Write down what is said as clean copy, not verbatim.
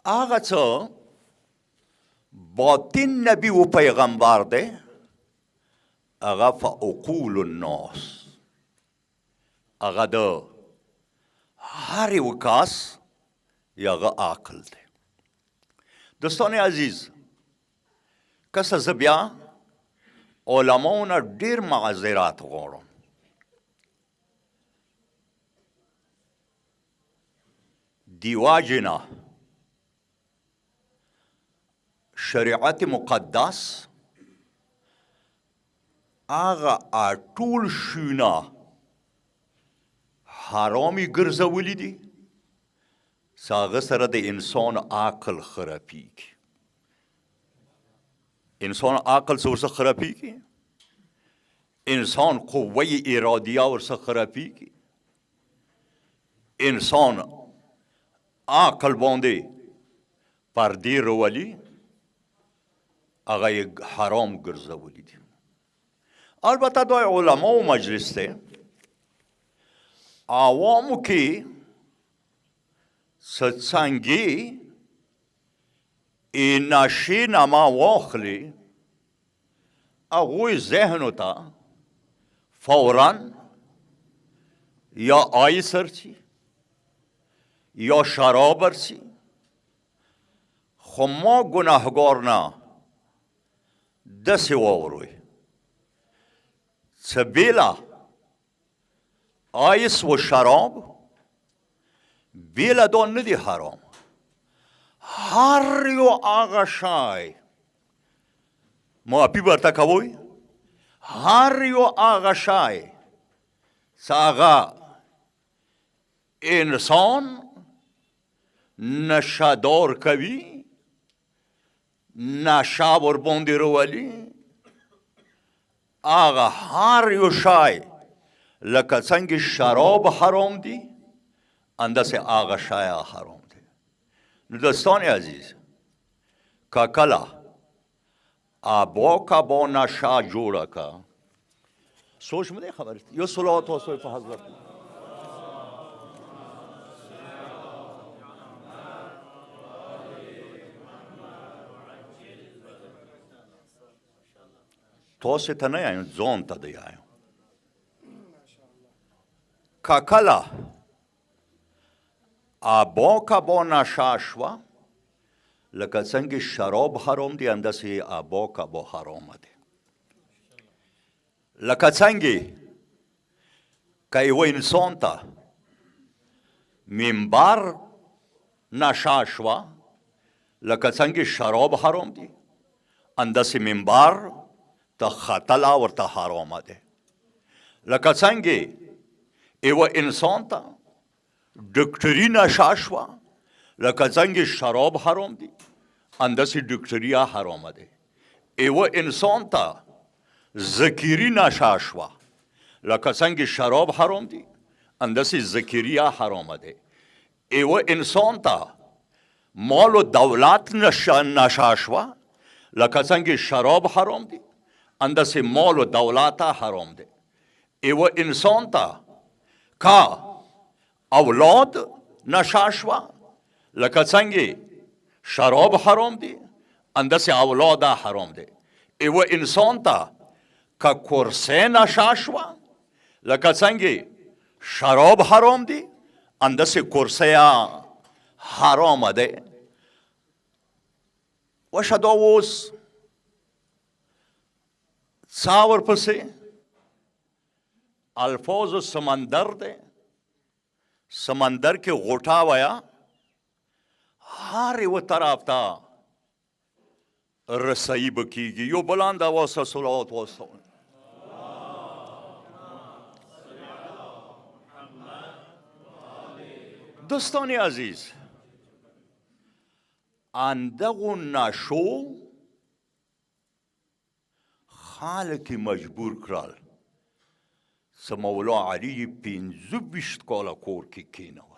هغه څه باطن نبی و پیغمبر دی هغه فعقول الناس هغه د هر یو کس یغه عقل دی. دوستان عزیز که زه بیا علماو نه ډېر معذرات غواړم. دیوا جنا شریعت مقدس هغه ټول شونه حرامي ګرځولي دي چې هغه سره د انسان عقل خرابېږي. انسان عقل څه ورڅخه خرابېږي؟ انسان قوه ارادیه ورڅخه خرابېږي. انسان عقل باندې پردې راولي هغه یې حرام ګرځولي دي. البته دا علماو مجلس دی. عوامو کې څنګه نشې نما واخلي هغوی ذهنو ته فوراً یا آیس ورشي یا شراب ورشي. خو ما ګناهګار نه داسې واوروئ چې بېله آیس و شراب بېله دا نه دي حرام. هر یو هغه شی معافي ورته کوئ، هر یو هغه شی چې هغه انسان نشهدار کوي، نشه ورباندې راولي، هغه هر یو شی لکه څنګه شراب حرام دي انداسې هغه شی حرام دی. نو دوستان عزیز که کله ابا کبا نشه جوړه که سوچ مو دی خبر یو صلوات واسطه په حضرت تاسو ته نه یم ځان ته دی یم. که کله ابا کبا نشه شوه لکه څنګه شراب حرام دی همداسې ابا کبا حرامه دی. لکه څنګه که یوه انسان ته منبر نشه شوه لکه څنګه شراب حرام دی همداسې منبر ته ختله ورته حرامه دی. لکه څنګه یوه انسان ته ډاکټري نشه شوه لکه څنګه شراب حرام دی همداسې ډاکټري حرامه دی. یوه انسان ته ذکري نشه شوه لکه څنګه شراب حرام دی همداسې ذکري حرامه دی. یوه انسان ته مال و دولت نشه شوه لکه څنګه شراب حرام دی همداسې مال و دولت حرام دی. یوه انسان ته که اولاد نشه شوه لکه څنګه شراب حرام دی همداسې اولاد حرام دی. یوه انسان ته که کرسی نشه شوه لکه څنګه شراب حرام دی همداسې کرسی حرامه دی. وشه دا اوس څه ورپسې الفاظ سمندر دی. سمندر کې غوټه ویا هر یو طرف ته رسایي به کېږي. یو بلند اواز سره صلوات واستوئ. دوستان عزیز اندغو نشو خلک مجبور کړل چې مولا علي 25 کاله کور کې کېنول.